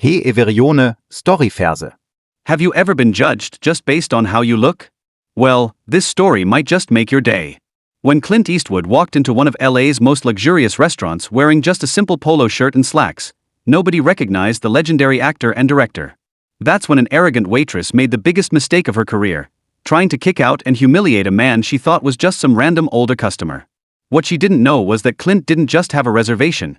He Everione, Storyverse. Have you ever been judged just based on how you look? Well, this story might just make your day. When Clint Eastwood walked into one of LA's most luxurious restaurants wearing just a simple polo shirt and slacks, nobody recognized the legendary actor and director. That's when an arrogant waitress made the biggest mistake of her career, trying to kick out and humiliate a man she thought was just some random older customer. What she didn't know was that Clint didn't just have a reservation.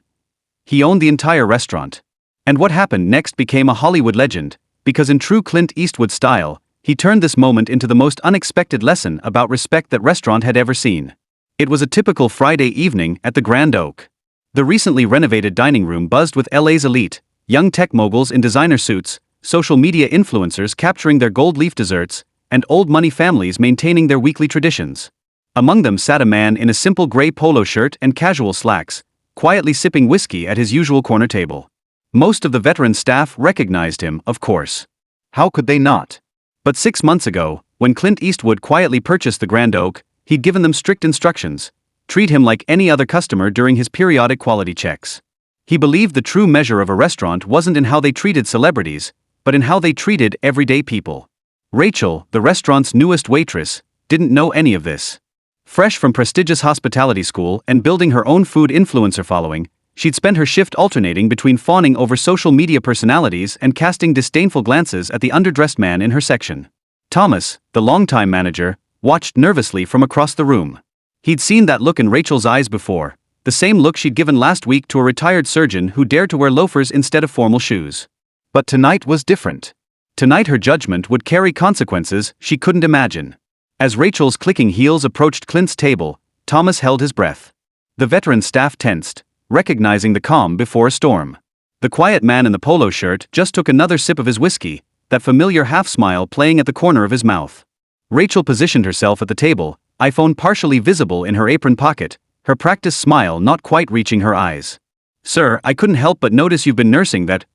He owned the entire restaurant. And what happened next became a Hollywood legend, because in true Clint Eastwood style, he turned this moment into the most unexpected lesson about respect that restaurant had ever seen. It was a typical Friday evening at the Grand Oak. The recently renovated dining room buzzed with LA's elite, young tech moguls in designer suits, social media influencers capturing their gold leaf desserts, and old money families maintaining their weekly traditions. Among them sat a man in a simple gray polo shirt and casual slacks, quietly sipping whiskey at his usual corner table. Most of the veteran staff recognized him, of course. How could they not? But 6 months ago, when Clint Eastwood quietly purchased the Grand Oak, he'd given them strict instructions: treat him like any other customer during his periodic quality checks. He believed the true measure of a restaurant wasn't in how they treated celebrities, but in how they treated everyday people. Rachel, the restaurant's newest waitress, didn't know any of this. Fresh from prestigious hospitality school and building her own food influencer following, she'd spent her shift alternating between fawning over social media personalities and casting disdainful glances at the underdressed man in her section. Thomas, the longtime manager, watched nervously from across the room. He'd seen that look in Rachel's eyes before, the same look she'd given last week to a retired surgeon who dared to wear loafers instead of formal shoes. But tonight was different. Tonight her judgment would carry consequences she couldn't imagine. As Rachel's clicking heels approached Clint's table, Thomas held his breath. The veteran staff tensed, recognizing the calm before a storm. The quiet man in the polo shirt just took another sip of his whiskey, that familiar half-smile playing at the corner of his mouth. Rachel positioned herself at the table, iPhone partially visible in her apron pocket, her practiced smile not quite reaching her eyes. "Sir, I couldn't help but notice you've been nursing that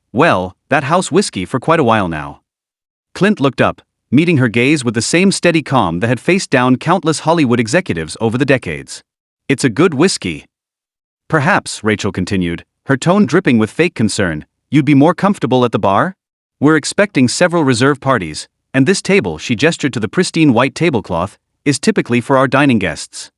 house whiskey for quite a while now." Clint looked up, meeting her gaze with the same steady calm that had faced down countless Hollywood executives over the decades. "It's a good whiskey." "Perhaps," Rachel continued, her tone dripping with fake concern, "you'd be more comfortable at the bar? We're expecting several reserve parties, and this table," she gestured to the pristine white tablecloth, "is typically for our dining guests."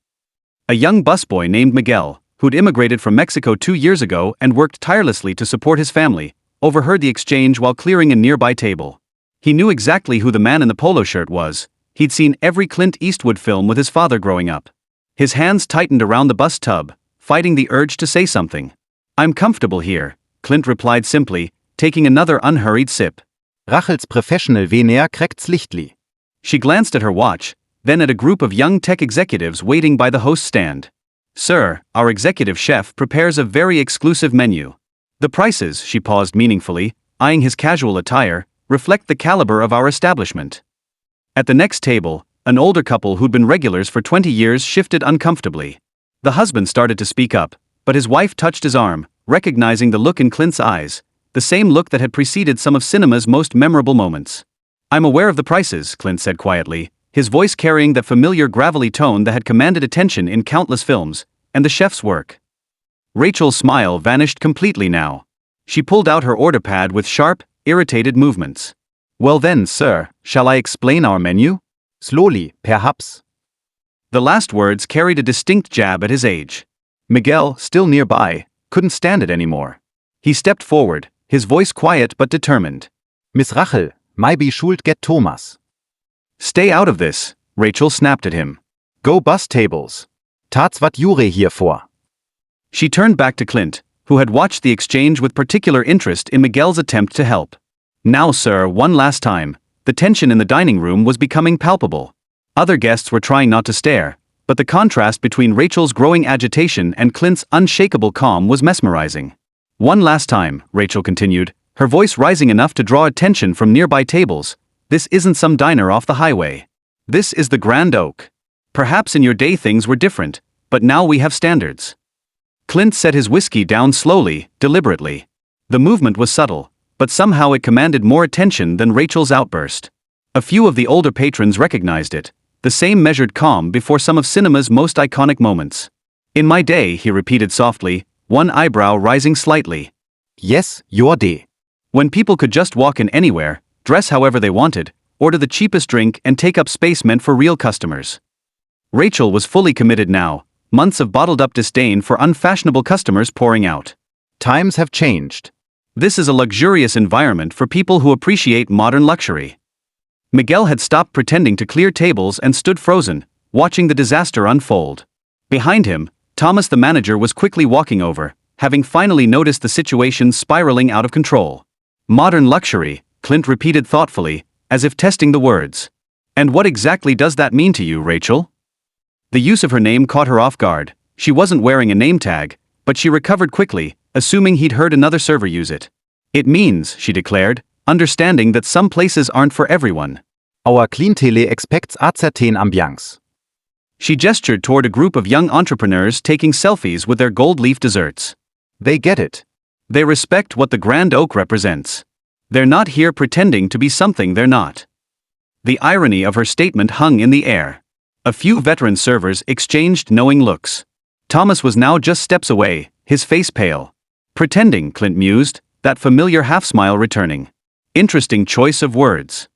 A young busboy named Miguel, who'd immigrated from Mexico 2 years ago and worked tirelessly to support his family, overheard the exchange while clearing a nearby table. He knew exactly who the man in the polo shirt was. He'd seen every Clint Eastwood film with his father growing up. His hands tightened around the bus tub, fighting the urge to say something. "I'm comfortable here," Clint replied simply, taking another unhurried sip. Rachels professional weniger kräkt's Lichtli. She glanced at her watch, then at a group of young tech executives waiting by the host's stand. "Sir, our executive chef prepares a very exclusive menu. The prices," she paused meaningfully, eyeing his casual attire, "reflect the caliber of our establishment." At the next table, an older couple who'd been regulars for 20 years shifted uncomfortably. The husband started to speak up, but his wife touched his arm, recognizing the look in Clint's eyes, the same look that had preceded some of cinema's most memorable moments. "I'm aware of the prices," Clint said quietly, his voice carrying that familiar gravelly tone that had commanded attention in countless films, "and the chef's work." Rachel's smile vanished completely now. She pulled out her order pad with sharp, irritated movements. "Well then, sir, shall I explain our menu?" Slowly, perhaps. The last words carried a distinct jab at his age. Miguel, still nearby, couldn't stand it anymore. He stepped forward, his voice quiet but determined. "Miss Rachel, maybe should get Thomas." "Stay out of this," Rachel snapped at him. "Go bus tables. Tats wat Jure hier for." She turned back to Clint, who had watched the exchange with particular interest in Miguel's attempt to help. "Now, sir, one last time." The tension in the dining room was becoming palpable. Other guests were trying not to stare, but the contrast between Rachel's growing agitation and Clint's unshakable calm was mesmerizing. "One last time," Rachel continued, her voice rising enough to draw attention from nearby tables. "This isn't some diner off the highway. This is the Grand Oak. Perhaps in your day things were different, but now we have standards." Clint set his whiskey down slowly, deliberately. The movement was subtle, but somehow it commanded more attention than Rachel's outburst. A few of the older patrons recognized it, the same measured calm before some of cinema's most iconic moments. "In my day," he repeated softly, one eyebrow rising slightly. "Yes, your day." When people could just walk in anywhere, dress however they wanted, order the cheapest drink and take up space meant for real customers. Rachel was fully committed now, months of bottled-up disdain for unfashionable customers pouring out. Times have changed. This is a luxurious environment for people who appreciate modern luxury. Miguel had stopped pretending to clear tables and stood frozen, watching the disaster unfold. Behind him, Thomas the manager was quickly walking over, having finally noticed the situation spiraling out of control. Modern luxury, Clint repeated thoughtfully, as if testing the words. And what exactly does that mean to you, Rachel? The use of her name caught her off guard. She wasn't wearing a name tag, but she recovered quickly, assuming he'd heard another server use it. It means, she declared, understanding that some places aren't for everyone. Our clientele expects a certain ambiance. She gestured toward a group of young entrepreneurs taking selfies with their gold leaf desserts. They get it. They respect what the Grand Oak represents. They're not here pretending to be something they're not. The irony of her statement hung in the air. A few veteran servers exchanged knowing looks. Thomas was now just steps away, his face pale. Pretending, Clint mused, that familiar half-smile returning. Interesting choice of words.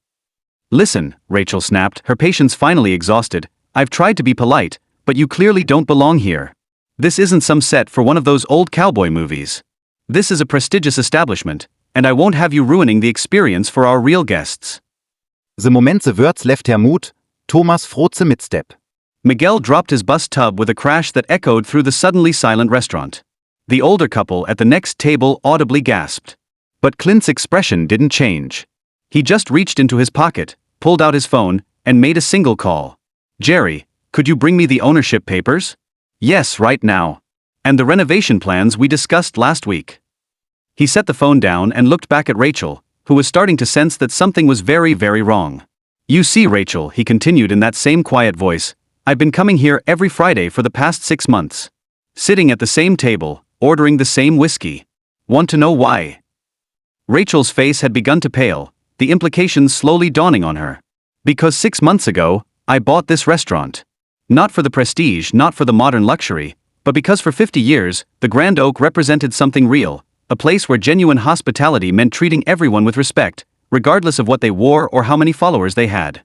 Listen, Rachel snapped, her patience finally exhausted. I've tried to be polite, but you clearly don't belong here. This isn't some set for one of those old cowboy movies. This is a prestigious establishment, and I won't have you ruining the experience for our real guests. The moment the words left her mood, Thomas froze the midstep. Miguel dropped his bus tub with a crash that echoed through the suddenly silent restaurant. The older couple at the next table audibly gasped. But Clint's expression didn't change. He just reached into his pocket, pulled out his phone, and made a single call. Jerry, could you bring me the ownership papers? Yes, right now. And the renovation plans we discussed last week. He set the phone down and looked back at Rachel, who was starting to sense that something was very, very wrong. You see, Rachel, he continued in that same quiet voice, I've been coming here every Friday for the past 6 months. Sitting at the same table, ordering the same whiskey. Want to know why? Rachel's face had begun to pale, the implications slowly dawning on her. Because 6 months ago, I bought this restaurant. Not for the prestige, not for the modern luxury, but because for 50 years, the Grand Oak represented something real, a place where genuine hospitality meant treating everyone with respect, regardless of what they wore or how many followers they had.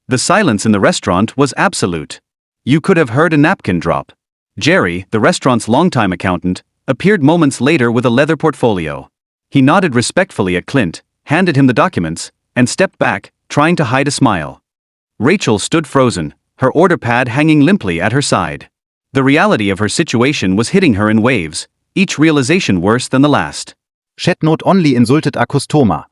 The silence in the restaurant was absolute. You could have heard a napkin drop. Jerry, the restaurant's longtime accountant, appeared moments later with a leather portfolio. He nodded respectfully at Clint, handed him the documents, and stepped back, trying to hide a smile. Rachel stood frozen, her order pad hanging limply at her side. The reality of her situation was hitting her in waves, each realization worse than the last. Chat not only insulted a customer.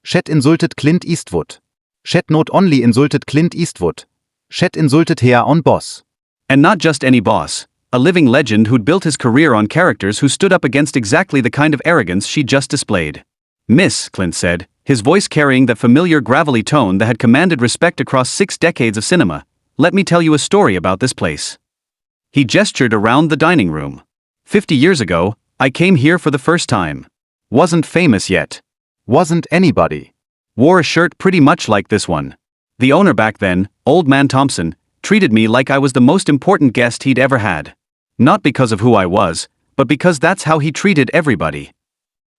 Chat insulted Clint Eastwood. Chat not only insulted Clint Eastwood. Chat insulted her own boss. And not just any boss, a living legend who'd built his career on characters who stood up against exactly the kind of arrogance she just displayed. Miss, Clint said, his voice carrying that familiar gravelly tone that had commanded respect across 6 decades of cinema, let me tell you a story about this place. He gestured around the dining room. 50 years ago, I came here for the first time. Wasn't famous yet. Wasn't anybody. Wore a shirt pretty much like this one. The owner back then, Old Man Thompson, treated me like I was the most important guest he'd ever had. Not because of who I was, but because that's how he treated everybody.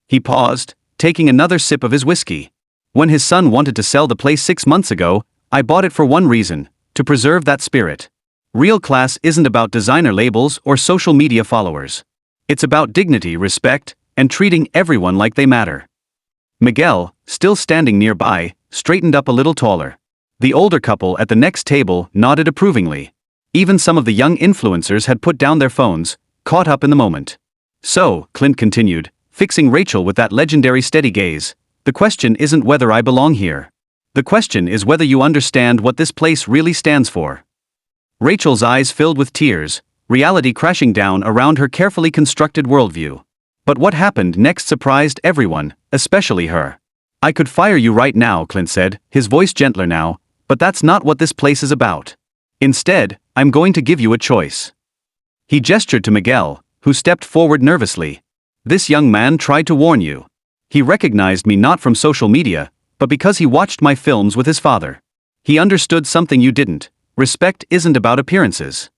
He paused, taking another sip of his whiskey. When his son wanted to sell the place 6 months ago, I bought it for one reason, to preserve that spirit. Real class isn't about designer labels or social media followers. It's about dignity, respect, and treating everyone like they matter. Miguel, still standing nearby, straightened up a little taller. The older couple at the next table nodded approvingly. Even some of the young influencers had put down their phones, caught up in the moment. So, Clint continued, fixing Rachel with that legendary steady gaze, the question isn't whether I belong here. The question is whether you understand what this place really stands for. Rachel's eyes filled with tears, reality crashing down around her carefully constructed worldview. But what happened next surprised everyone, especially her. I could fire you right now, Clint said, his voice gentler now, but that's not what this place is about. Instead, I'm going to give you a choice. He gestured to Miguel, who stepped forward nervously. This young man tried to warn you. He recognized me not from social media, but because he watched my films with his father. He understood something you didn't. Respect isn't about appearances.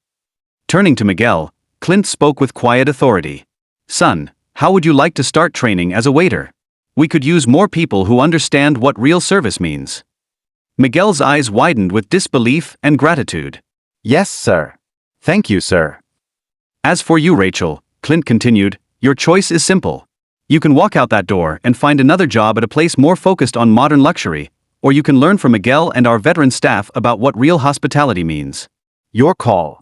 Turning to Miguel, Clint spoke with quiet authority. Son, how would you like to start training as a waiter? We could use more people who understand what real service means. Miguel's eyes widened with disbelief and gratitude. Yes, sir. Thank you, sir. As for you, Rachel, Clint continued, your choice is simple. You can walk out that door and find another job at a place more focused on modern luxury, or you can learn from Miguel and our veteran staff about what real hospitality means. Your call.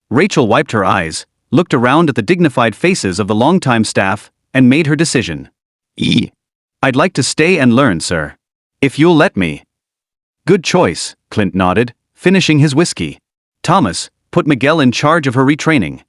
Rachel wiped her eyes, looked around at the dignified faces of the longtime staff, and made her decision. I'd like to stay and learn, sir. If you'll let me. Good choice, Clint nodded, finishing his whiskey. Thomas, put Miguel in charge of her retraining.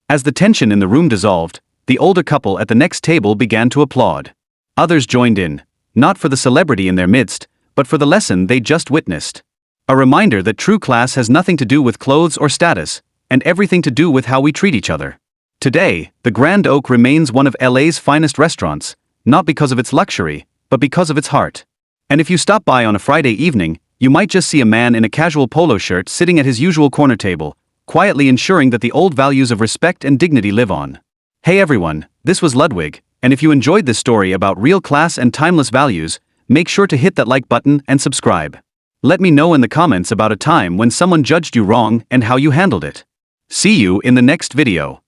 As the tension in the room dissolved, the older couple at the next table began to applaud. Others joined in, not for the celebrity in their midst, but for the lesson they just witnessed. A reminder that true class has nothing to do with clothes or status, and everything to do with how we treat each other. Today, the Grand Oak remains one of LA's finest restaurants, not because of its luxury, but because of its heart. And if you stop by on a Friday evening, you might just see a man in a casual polo shirt sitting at his usual corner table, quietly ensuring that the old values of respect and dignity live on. Hey everyone, this was Ludwig, and if you enjoyed this story about real class and timeless values, make sure to hit that like button and subscribe. Let me know in the comments about a time when someone judged you wrong and how you handled it. See you in the next video.